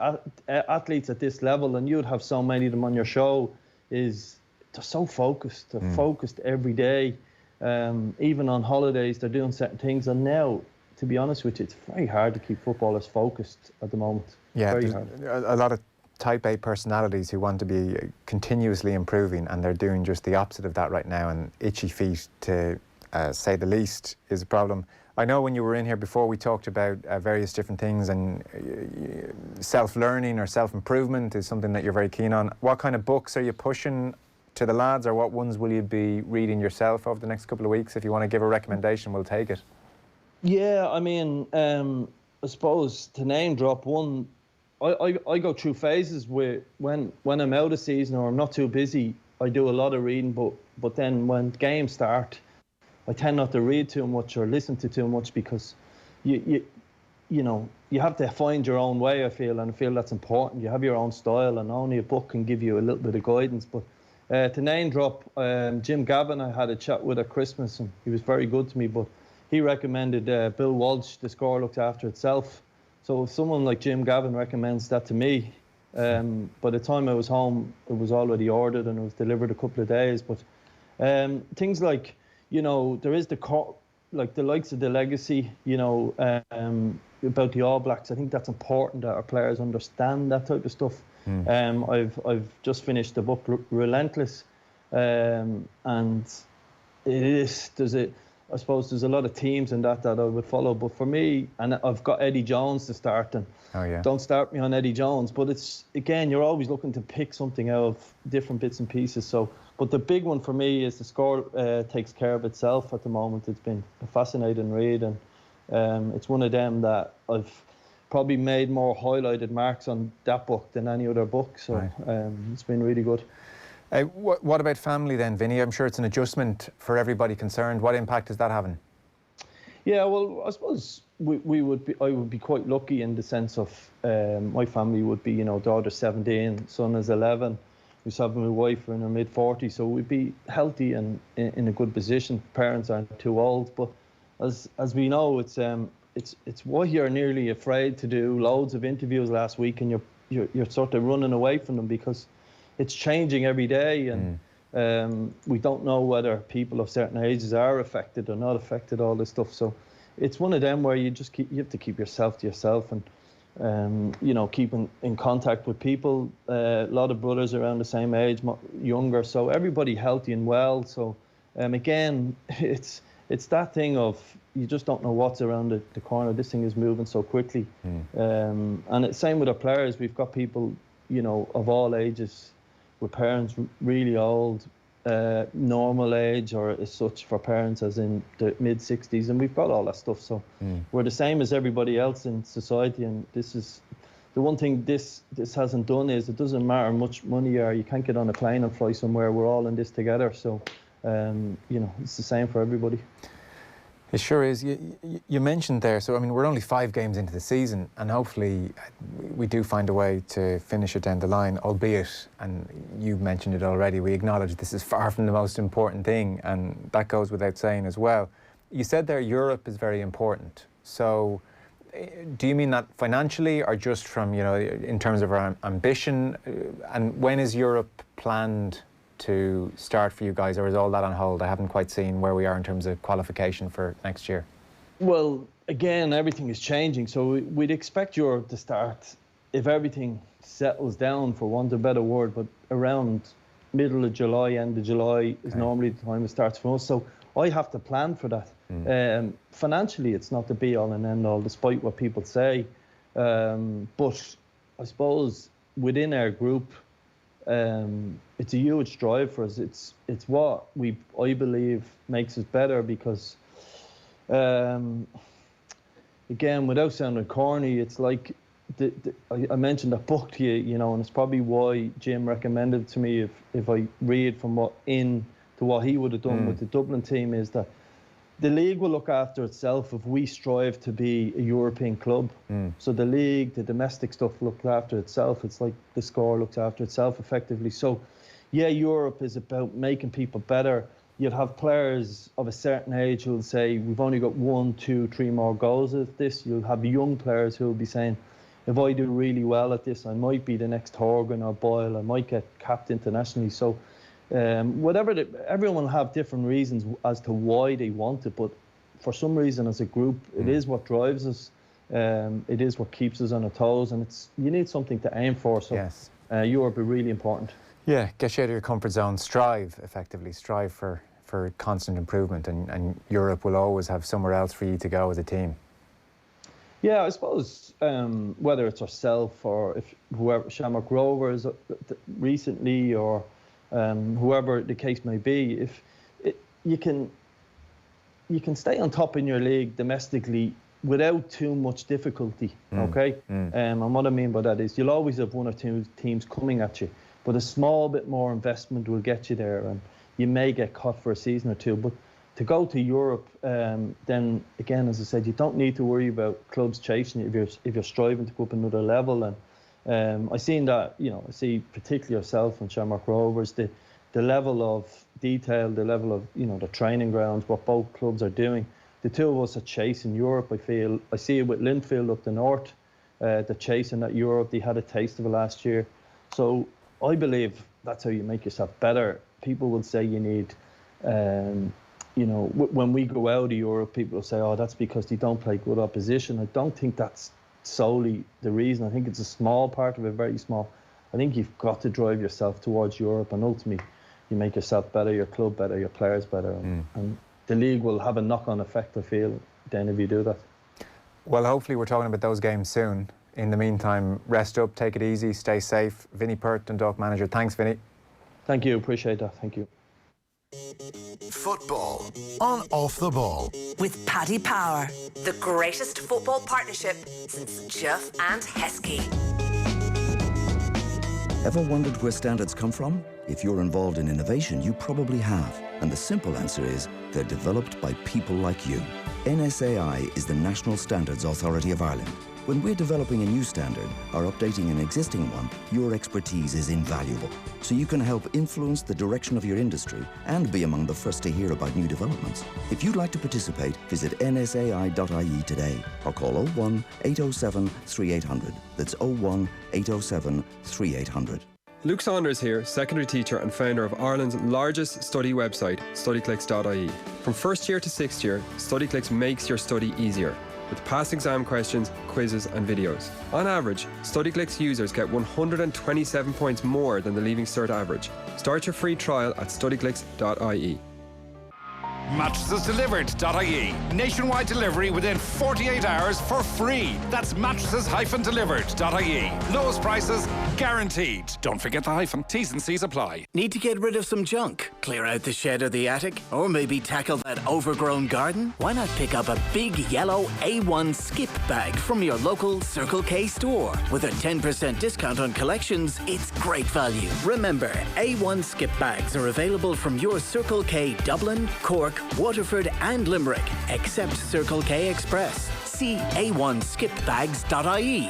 Athletes at this level, and you'd have so many of them on your show, they're so focused. They're focused every day. Even on holidays, they're doing certain things. And now, to be honest with you, it's very hard to keep footballers focused at the moment. Yeah, very hard. A lot of type A personalities who want to be continuously improving, and they're doing just the opposite of that right now. And itchy feet, to say the least, is a problem. I know when you were in here before, we talked about various different things, and self-learning or self-improvement is something that you're very keen on. What kind of books are you pushing to the lads, or what ones will you be reading yourself over the next couple of weeks? If you want to give a recommendation, we'll take it. Yeah, I mean, I suppose to name drop one, I go through phases where when I'm out of season or I'm not too busy, I do a lot of reading, but then when games start, I tend not to read too much or listen to too much, because you have to find your own way, I feel, and I feel that's important. You have your own style, and only a book can give you a little bit of guidance. But to name drop, Jim Gavin, I had a chat with at Christmas, and he was very good to me, but he recommended Bill Walsh, The Score Looked After Itself. So if someone like Jim Gavin recommends that to me, by the time I was home, it was already ordered and it was delivered a couple of days. But things like, there is the likes of The Legacy, about the All Blacks. I think that's important that our players understand that type of stuff. I've just finished the book Relentless, and I suppose there's a lot of teams in that I would follow, but for me, and I've got Eddie Jones to start, and don't start me on Eddie Jones, but it's, again, you're always looking to pick something out of different bits and pieces. So, but the big one for me is The Score Takes Care of Itself at the moment. It's been a fascinating read, and it's one of them that I've probably made more highlighted marks on that book than any other book, so it's been really good. What about family then, Vinny? I'm sure it's an adjustment for everybody concerned. What impact is that having? Yeah, well, I suppose I would be quite lucky in the sense of my family would be, daughter's 17, son is 11. We have my wife in her mid-40s, so we'd be healthy and in a good position. Parents aren't too old, but as we know, it's why you're nearly afraid to do loads of interviews last week, and you're sort of running away from them, because it's changing every day, and we don't know whether people of certain ages are affected or not affected, all this stuff. So it's one of them where you have to keep yourself to yourself, and keep in contact with people. A lot of brothers around the same age, younger, so everybody healthy and well. So again, it's that thing of you just don't know what's around the corner. This thing is moving so quickly, and it's same with our players. We've got people of all ages, with parents really old, normal age or as such for parents as in the mid-60s, and we've got all that stuff. So we're the same as everybody else in society, and this is the one thing this hasn't done is it doesn't matter much money or you can't get on a plane and fly somewhere. We're all in this together. So it's the same for everybody. It sure is. You mentioned there, so I mean, we're only 5 games into the season, and hopefully we do find a way to finish it down the line, albeit, and you mentioned it already, we acknowledge this is far from the most important thing, and that goes without saying as well. You said there Europe is very important. So do you mean that financially or just from, in terms of our ambition? And when is Europe planned to start for you guys, or is all that on hold? I haven't quite seen where we are in terms of qualification for next year. Well, again, everything is changing, so we'd expect Europe to start, if everything settles down, for want of a better word, but around middle of July, end of July is normally the time it starts for us. So I have to plan for that. Financially, it's not the be-all and end-all, despite what people say. But I suppose within our group, it's a huge drive for us. It's what I believe makes us better, because again, without sounding corny, it's like I mentioned that book to you, and it's probably why Jim recommended it to me. If I read from what he would have done with the Dublin team, is that the league will look after itself if we strive to be a European club. So the league, the domestic stuff, looks after itself. It's like the score looks after itself effectively. So yeah, Europe is about making people better. You'll have players of a certain age who'll say, we've only got 1, 2, 3 more goals at this. You'll have young players who'll be saying, if I do really well at this, I might be the next Horgan or Boyle. I might get capped internationally. So everyone will have different reasons as to why they want it, but for some reason as a group, it is what drives us. It is what keeps us on our toes, and you need something to aim for. So yes. Europe is really important. Yeah, get you out of your comfort zone, strive for constant improvement, and Europe will always have somewhere else for you to go as a team. Yeah, I suppose whether it's ourselves or if whoever, Shamrock Rovers recently, or whoever the case may be, you can stay on top in your league domestically without too much difficulty, okay? And what I mean by that is you'll always have 1 or 2 teams coming at you, but a small bit more investment will get you there, and you may get caught for a season or 2. But to go to Europe, then again, as I said, you don't need to worry about clubs chasing you if you're striving to go up another level. And I seen that, I see particularly yourself and Shamrock Rovers, the level of detail, the level of, the training grounds, what both clubs are doing. The two of us are chasing Europe, I feel. I see it with Linfield up the north. They're chasing that Europe. They had a taste of it last year. So I believe that's how you make yourself better. People will say you need, when we go out of Europe, people will say, oh, that's because they don't play good opposition. I don't think that's solely the reason. I think it's a small part of it, very small. I think you've got to drive yourself towards Europe, and ultimately you make yourself better, your club better, your players better, and the league will have a knock-on effect, I feel, then if you do that. Well, hopefully we're talking about those games soon. In the meantime, rest up, take it easy, stay safe. Vinny Pert, Dundalk manager. Thanks, Vinny. Thank you, appreciate that. Thank you. Football on Off the Ball with Paddy Power, the greatest football partnership since Jeff and Heskey. Ever wondered where standards come from? If you're involved in innovation, you probably have. And the simple answer is they're developed by people like you. NSAI is the National Standards Authority of Ireland. When we're developing a new standard or updating an existing one, your expertise is invaluable. So you can help influence the direction of your industry and be among the first to hear about new developments. If you'd like to participate, visit nsai.ie today or call 01 807 3800. That's 01 807 3800. Luke Saunders here, secondary teacher and founder of Ireland's largest study website, studyclicks.ie. From first year to sixth year, StudyClicks makes your study easier, with past exam questions, quizzes and videos. On average, StudyClicks users get 127 points more than the Leaving Cert average. Start your free trial at studyclicks.ie. Mattresses-delivered.ie. Nationwide delivery within 48 hours for free. That's mattresses-delivered.ie. Lowest prices guaranteed. Don't forget the hyphen. T's and C's apply. Need to get rid of some junk? Clear out the shed or the attic? Or maybe tackle that overgrown garden? Why not pick up a big yellow A1 skip bag from your local Circle K store? With a 10% discount on collections, it's great value. Remember, A1 skip bags are available from your Circle K Dublin, Cork, Waterford and Limerick, except Circle K Express. See a1skipbags.ie.